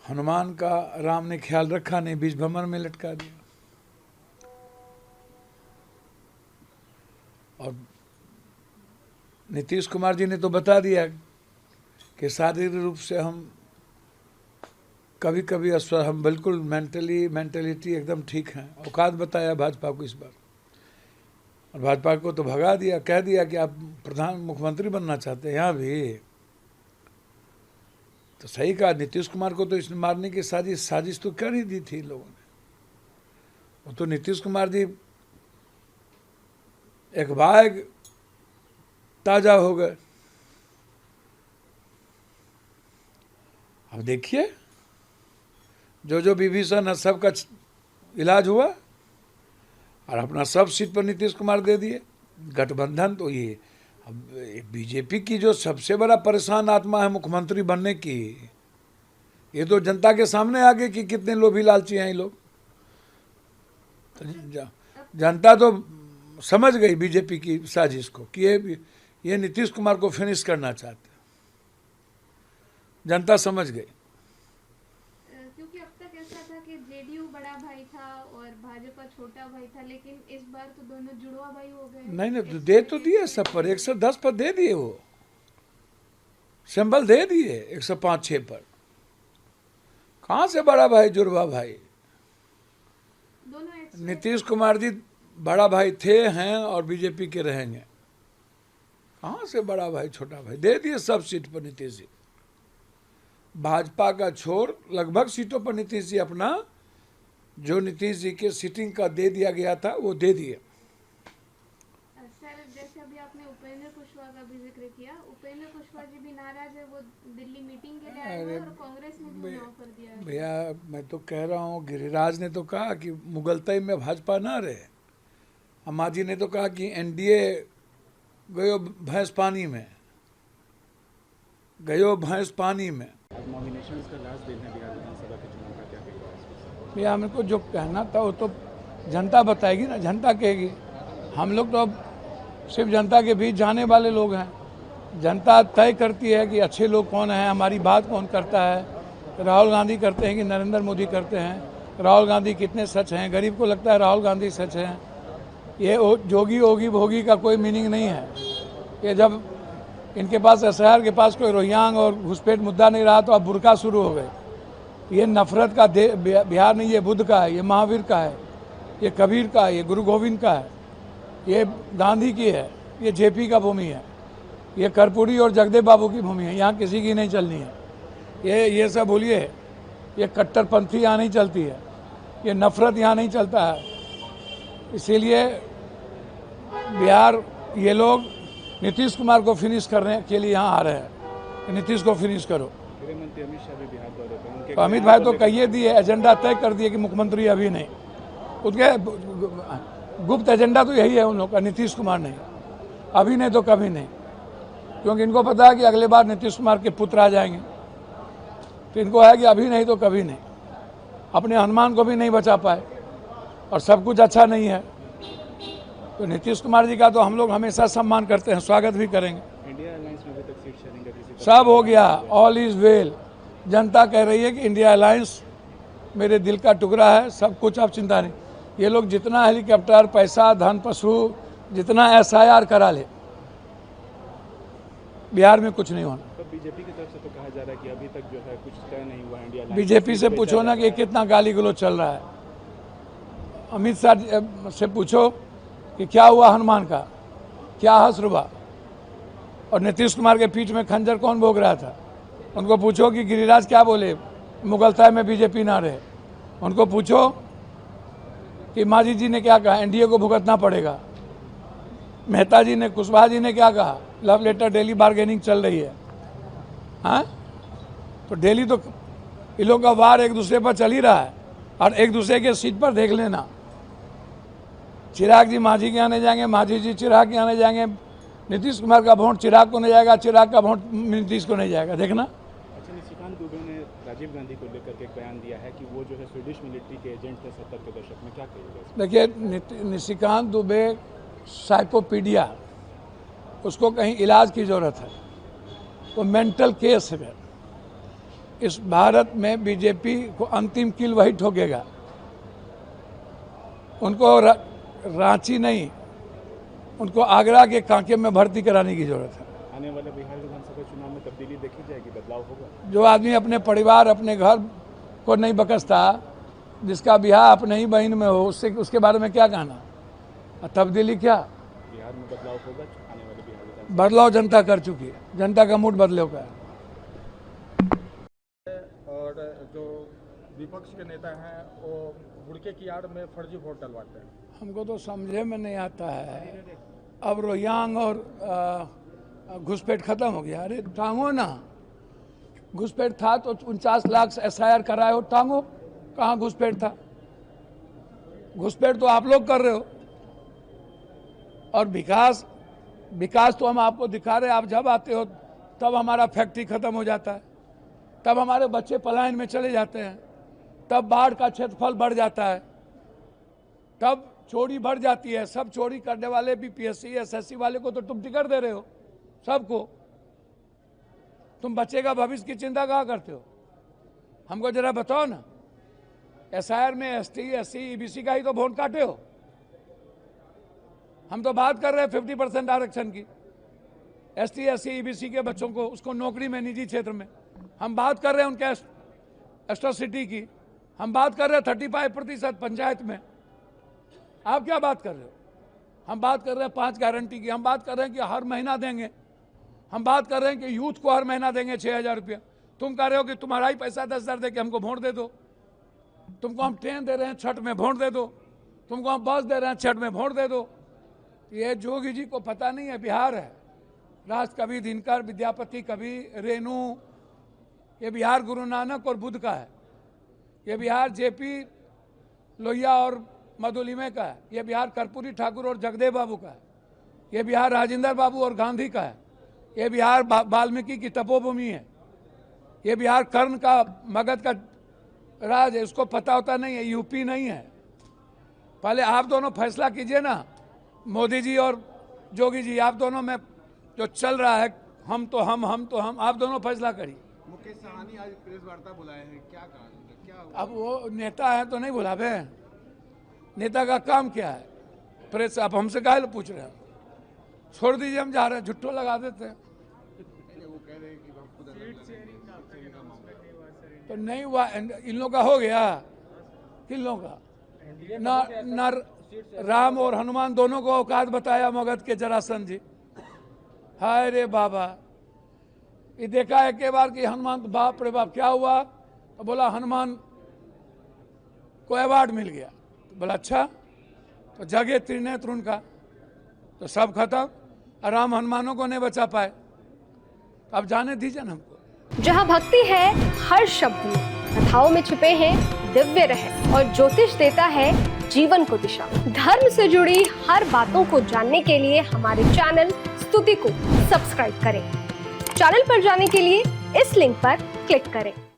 हनुमान का राम ने ख्याल रखा नहीं, बीच भंवर में लटका दिया। और नीतीश कुमार जी ने तो बता दिया कि शारीरिक रूप से हम कभी कभी अस्वस्थ, हम बिल्कुल मेंटलिटी एकदम ठीक हैं। औकात बताया भाजपा को इस बार, और भाजपा को तो भगा दिया, कह दिया कि आप मुख्यमंत्री बनना चाहते हैं। यहाँ भी तो सही कहा, नीतीश कुमार को तो इसने मारने की साजिश तो कर ही दी थी लोगों ने। वो तो नीतीश कुमार जी एक बाग ताजा हो गए। अब देखिए, जो विभीषण है सबका इलाज हुआ, और अपना सब सीट पर नीतीश कुमार दे दिए। गठबंधन तो ये अब बीजेपी की जो सबसे बड़ा परेशान आत्मा है मुख्यमंत्री बनने की, ये तो जनता के सामने आ गए कि कितने लोभी लालची हैं ये लोग। तो जनता तो समझ गई बीजेपी की साजिश को कि ये नीतीश कुमार को फिनिश करना चाहते हैं। जनता समझ गई, क्योंकि अब तक ऐसा था कि जेडीयू बड़ा भाई था और भाजपा छोटा भाई था, लेकिन इस बार तो दोनों जुड़वा भाई हो गए। नहीं तो दे तो दिए सब पर, 110 पर दे दिए, वो सिंबल दे दिए 105-6 पर। कहाँ से बड़ा भाई जुड़वा भाई? दोनों नीतीश कुमार जी बड़ा भाई थे, हैं और बीजेपी के रहेंगे। कहाँ से बड़ा भाई छोटा भाई? दे दिए सब सीट पर नीतीश जी। भाजपा का छोड़ लगभग सीटों पर नीतीश जी अपना जो नीतीश जी के सीटिंग का दे दिया गया था वो दे दिए। सर, जैसे अभी आपने उपेंद्र कुशवाहा का भी जिक्र किया, उपेंद्र कुशवाहा जी भी नाराज है, वो दिल्ली मीटिंग के लिए आए हुए और कांग्रेस ने भी ऑफर दिया है। भैया मैं तो कह रहा हूँ, गिरिराज ने तो कहा कि मुगलतई में भाजपा ना रहे। अम्मा जी ने तो कहा कि एनडीए गयो भैंस पानी में, गयो भैंस पानी में। नॉमिनेशंस का लास्ट दिन है बिहार विधानसभा के चुनाव का, क्या कहना है? भैया मेरे को जो कहना था वो तो जनता बताएगी ना, जनता कहेगी। हम लोग तो अब सिर्फ जनता के बीच जाने वाले लोग हैं। जनता तय करती है कि अच्छे लोग कौन हैं, हमारी बात कौन करता है। राहुल गांधी करते हैं कि नरेंद्र मोदी करते हैं? राहुल गांधी कितने सच हैं? गरीब को लगता है राहुल गांधी सच हैं। ये जोगी ओगी भोगी का कोई मीनिंग नहीं है। ये जब इनके पास एसआईआर के पास कोई रोहिंग्यांग और घुसपैठ मुद्दा नहीं रहा तो अब बुर्का शुरू हो गए। ये नफरत का बिहार नहीं, ये बुद्ध का है, ये महावीर का है, ये कबीर का है, ये गुरु गोविंद का है, ये गांधी की है, ये जेपी का भूमि है, ये कर्पूरी और जगदेव बाबू की भूमि है। यहाँ किसी की नहीं चलनी है। ये सब बोलिए, ये कट्टरपंथी यहाँ नहीं चलती है, ये नफरत यहाँ नहीं चलता है। इसीलिए बिहार ये लोग नीतीश कुमार को फिनिश करने के लिए यहाँ आ रहे हैं कि नीतीश को फिनिश करो। गृह मंत्री अमित शाह भी बिहार दौरे पर, उनके तो अमित भाई तो कहिए दिए, एजेंडा तय कर दिए कि मुख्यमंत्री अभी नहीं। उसके गुप्त एजेंडा तो यही है उन लोग का, नीतीश कुमार नहीं, अभी नहीं तो कभी नहीं। क्योंकि इनको पता है कि अगले बार नीतीश कुमार के पुत्र आ जाएंगे, तो इनको है कि अभी नहीं तो कभी नहीं। अपने हनुमान को भी नहीं बचा पाए और सब कुछ अच्छा नहीं है। तो नीतीश कुमार जी का तो हम लोग हमेशा सम्मान करते हैं, स्वागत भी करेंगे। इंडिया अलायंस में अभी तक सीट शेयरिंग का किसी सब हो गया, ऑल इज वेल। जनता कह रही है कि इंडिया अलायंस मेरे दिल का टुकड़ा है, सब कुछ अब चिंता नहीं। ये लोग जितना हेलीकॉप्टर, पैसा, धन, पशु, जितना एसआईआर करा ले, बिहार में कुछ नहीं होना। तो बीजेपी की तरफ से तो कहा जा रहा है कि अभी तक जो है कुछ तय नहीं हुआ इंडिया अलायंस। बीजेपी से पूछो ना कि कितना गाली गलौज चल रहा है। अमित शाह से पूछो कि क्या हुआ हनुमान का, क्या हश्र हुआ, और नीतीश कुमार के पीठ में खंजर कौन भोग रहा था। उनको पूछो कि गिरिराज क्या बोले, मुगलताई में बीजेपी ना रहे। उनको पूछो कि मांझी जी ने क्या कहा, एनडीए को भुगतना पड़ेगा। मेहता जी ने, कुशवाहा जी ने क्या कहा, लव लेटर डेली बार्गेनिंग चल रही है। हाँ, तो डेली तो इन लोगों का वार एक दूसरे पर चल ही रहा है, और एक दूसरे के सीट पर देख लेना। चिराग जी मांझी के आने जाएंगे, मांझी जी चिराग के आने जाएंगे। नीतीश कुमार का वोट चिराग को नहीं जाएगा, चिराग का वोट नीतीश को नहीं जाएगा, देखना। अच्छा, निशिकांत दुबे ने राजीव गांधी को लेकर के एक बयान दिया है कि वो जो है स्वीडिश मिलिट्री के एजेंट थे 70 के दशक में, क्या कहिएगा? देखिए, निशिकांत दुबे साइकोपीडिया, उसको कहीं इलाज की ज़रूरत है, वो मेंटल केस है। इस भारत में बीजेपी को अंतिम कील वही ठोकेगा। उनको रांची नहीं, उनको आगरा के कांके में भर्ती कराने की जरूरत है। आने वाले बिहार विधानसभा चुनाव में तब्दीली देखी जाएगी, बदलाव होगा। जो आदमी अपने परिवार अपने घर को नहीं बकसता, जिसका ब्याह अपने ही बहन में हो, उसके बारे में क्या कहना। तब्दीली क्या? बिहार में बदलाव होगा आने वाले बिहार विधानसभा। बदलाव जनता कर चुकी है, जनता का मूड बदले का है। और जो विपक्ष के नेता हैं वो बुड़के की आड़ में फर्जी वोट डलवाते हैं। हमको तो समझे में नहीं आता है। अब रोहतांग और घुसपैठ खत्म हो गया। अरे टांगो ना, घुसपैठ था तो 49 लाख SIR कराए हो, टांगो। कहाँ घुसपैठ था? घुसपैठ तो आप लोग कर रहे हो। और विकास तो हम आपको दिखा रहे हैं। आप जब आते हो तब हमारा फैक्ट्री खत्म हो जाता है, तब हमारे बच्चे पलायन में चले जाते हैं, तब बाढ़ का क्षेत्रफल बढ़ जाता है, तब चोरी बढ़ जाती है। सब चोरी करने वाले BPSC SSC वाले को तो तुम टिकट दे रहे हो, सबको। तुम बच्चे का भविष्य की चिंता कहाँ करते हो? हमको जरा बताओ ना। SIR में ST SC EBC का ही तो वोट काटे हो। हम तो बात कर रहे हैं 50% आरक्षण की, ST SC EBC के बच्चों को, उसको नौकरी में, निजी क्षेत्र में। हम बात कर रहे हैं उनके एस्ट्रोसिटी की। हम बात कर रहे हैं 35% पंचायत में। आप क्या बात कर रहे हो? हम बात कर रहे हैं 5 गारंटी की। हम बात कर रहे हैं कि हर महीना देंगे। हम बात कर रहे हैं कि यूथ को हर महीना देंगे 6,000 रुपया। तुम कह रहे हो कि तुम्हारा ही पैसा 10,000 दे के हमको वोट दे दो। तुमको हम ट्रेन दे रहे हैं, छठ में वोट दे दो। तुमको हम बस दे रहे हैं, छठ में वोट दे दो। ये जोगी जी को पता नहीं है बिहार है। राज कवि, दिनकर, विद्यापति कवि, रेणु, ये बिहार गुरु नानक और बुद्ध का है। ये बिहार JP लोहिया और मधुलिमे का है। ये बिहार कर्पूरी ठाकुर और जगदेव बाबू का है। ये बिहार राजेंद्र बाबू और गांधी का है। ये बिहार वाल्मीकि की तपोभूमि है। ये बिहार कर्ण का, मगध का राज है। उसको पता होता नहीं है, यूपी नहीं है। पहले आप दोनों फैसला कीजिए ना, मोदी जी और जोगी जी, आप दोनों में जो चल रहा है, हम तो हम, आप दोनों फैसला करिए। मुकेश सहनी आज प्रेस वार्ता बुलाए हैं, क्या कहा? क्या अब वो नेता है तो नहीं बुलावे। नेता का काम क्या है? प्रेस। आप हमसे काहे पूछ रहे हैं? छोड़ दीजिए, हम जा रहे हैं। झुट्ठो लगा देते हैं। वो कह रहे हैं कि हम खुद तो नहीं हुआ। इन लोगों का हो गया। किन लोगों का? ना राम और हनुमान दोनों को औकात बताया मगध के जरासंध जी। हाय रे बाबा, ये देखा है के बार कि हनुमान, बाप रे बाप, क्या हुआ? तो बोला हनुमान को अवार्ड मिल गया। तो बोला अच्छा, तो जगे त्रिनेत्र उनका, तो सब खत्म। राम हनुमानों को नहीं बचा पाए। अब जाने दीजिए ना हमको। जहाँ भक्ति है हर शब्द में, कथाओं में छुपे हैं दिव्य रहस्य, और ज्योतिष देता है जीवन को दिशा। धर्म से जुड़ी हर बातों को जानने के लिए हमारे चैनल स्तुति को सब्सक्राइब करें। चैनल पर जाने के लिए इस लिंक पर क्लिक करें।